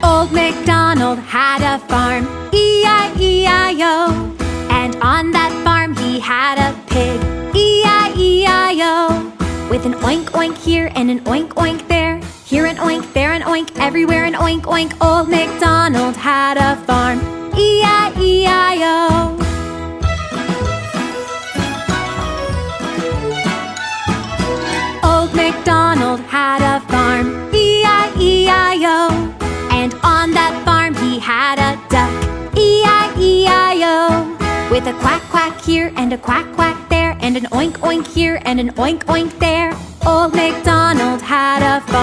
Old MacDonald had a farm, E-I-E-I-O. And on that farm he had a pig, E-I-E-I-O. With an oink oink here and an oink oink there, here an oink, there an oink, everywhere an oink oink. Old MacDonald had a farm, E-I-E-I-O. Old MacDonald had a farm, E-I-E-I-O. And on that farm he had a duck, E-I-E-I-O. With a quack quack here and a quack quack there, and an oink oink here and an oink oink there. Old MacDonald had a farm,